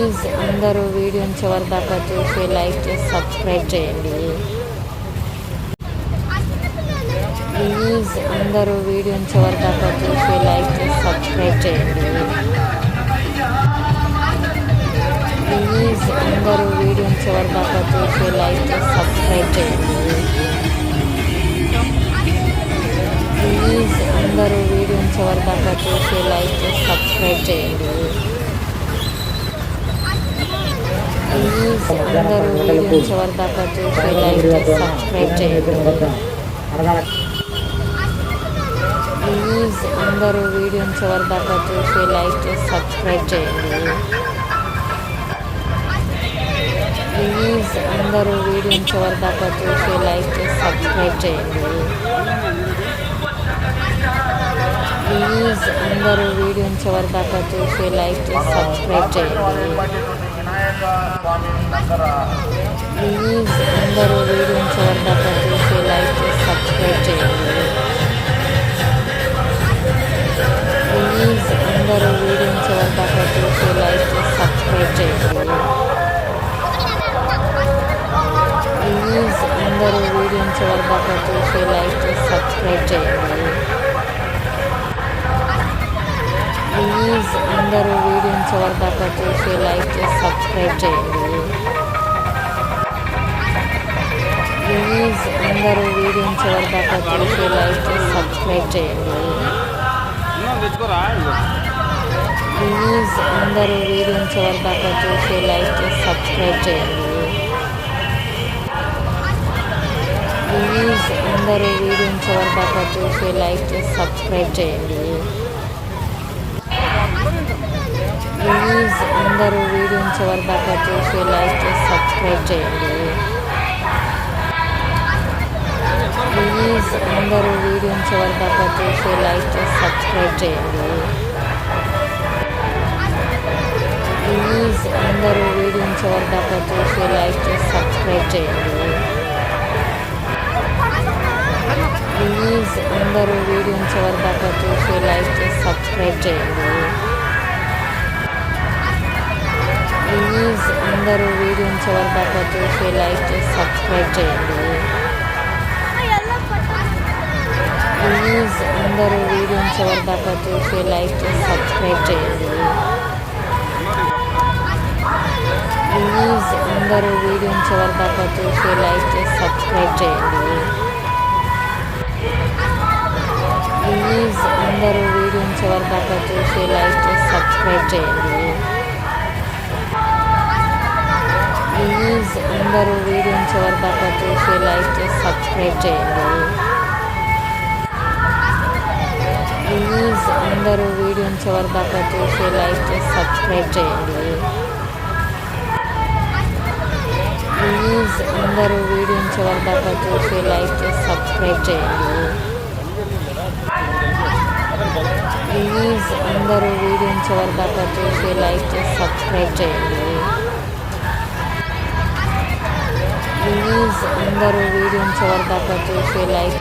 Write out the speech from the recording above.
Please అందరూ వీడియోని చివరి దాకా చూసి లైక్ చేసి సబ్స్క్రైబ్ చేయండి. ప్లీజ్ అందరూ వీడియోని చివరి దాకా చూసి లైక్ చేసి సబ్స్క్రైబ్ చేయండి. ప్లీజ్ అందరూ వీడియోని చివరి దాకా చూసి లైక్ చేసి సబ్స్క్రైబ్ చేయండి. ప్లీజ్ అందరూ వీడియోని చివరి దాకా చూసి లైక్ చేసి సబ్స్క్రైబ్ చేయండి. ప్లీజ్ అందరూ వీడియోని చివరి దాకా చూసి లైక్ చేసి సబ్స్క్రైబ్ చేయండి. ప్లీజ్ అందరూ వీడియోని చివరి దాకా చూసి లైక్ చేసి సబ్స్క్రైబ్ చేయండి. ప్లీజ్ అందరూ వీడియోని చివరి దాకా చూసి లైక్ చేసి సబ్స్క్రైబ్ చేయండి. ప్లీజ్ అందరూ వీడియోని చివరి దాకా చూసి లైక్ చేసి సబ్స్క్రైబ్ చేయండి. ప్లీజ్ అందరూ వీడియోని చివరి దాకా చూసి లైక్ చేసి సబ్స్క్రైబ్ చేయండి. ప్లీజ్ అందరూ వీడియోని చివరి దాకా చూసి లైక్ చేసి సబ్స్క్రైబ్ చేయండి. ప్లీజ్ అందరూ వీడియోని చివరి దాకా చూసి లైక్ చేసి సబ్స్క్రైబ్ చేయండి. ప్లీజ్ అందరూ వీడియోని చివరి దాకా చూసి లైక్ చేసి సబ్స్క్రైబ్ చేయండి. ప్లీజ్ అందరూ వీడియోని చివరి దాకా చూసి లైక్ చేసి సబ్స్క్రైబ్ చేయండి. ప్లీజ్ అందరూ వీడియోని చివరి దాకా చూసి లైక్ చేసి సబ్స్క్రైబ్ చేయండి. ప్లీజ్ అందరూ వీడియోని చివరి దాకా చూసి లైక్ చేసి సబ్స్క్రైబ్ చేయండి. ప్లీజ్ అందరూ వీడియోని చివరి దాకా చూసి లైక్ చేసి సబ్స్క్రైబ్ చేయండి. ప్లీజ్ అందరూ వీడియోని చివరి దాకా చూసి లైక్ చేసి సబ్స్క్రైబ్ చేయండి. ప్లీజ్ అందరూ వీడియోని చివరి దాకా చూసి లైక్ చేసి సబ్స్క్రైబ్ చేయండి. ప్లీజ్ అందరూ వీడియోని చివరి దాకా చూసి లైక్ చేసి సబ్స్క్రైబ్ చేయండి. ప్లీజ్ అందరూ వీడియోని చివరి దాకా చూసి లైక్ చేసి సబ్స్క్రైబ్ చేయండి. ప్లీజ్ అందరూ వీడియోని చివరి దాకా చూసి లైక్ చేసి సబ్స్క్రైబ్ చేయండి. ప్లీజ్ అందరూ వీడియోని చివరి దాకా చూసి లైక్ చేసి సబ్స్క్రైబ్ చేయండి. ప్లీజ్ అందరూ వీడియోని చివరి దాకా చూసి లైక్ చేసి సబ్స్క్రైబ్ చేయండి. ప్లీజ్ అందరూ వీడియోని చివరి దాకా చూసి లైక్ చేసి సబ్స్క్రైబ్ చేయండి. ప్లీజ్ అందరూ వీడియోని చివరి దాకా చూసి లైక్ చేసి సబ్స్క్రైబ్ చేయండి. ప్లీజ్ అందరూ వీడియోని చివరి దాకా చూసి లైక్ చేసి సబ్స్క్రైబ్ చేయండి. ప్లీజ్ అందరూ వీడియోని చివరి దాకా చూసి లైక్ చేసి సబ్స్క్రైబ్ చేయండి. ప్లీజ్ అందరూ వీడియోని చివరి దాకా చూసి లైక్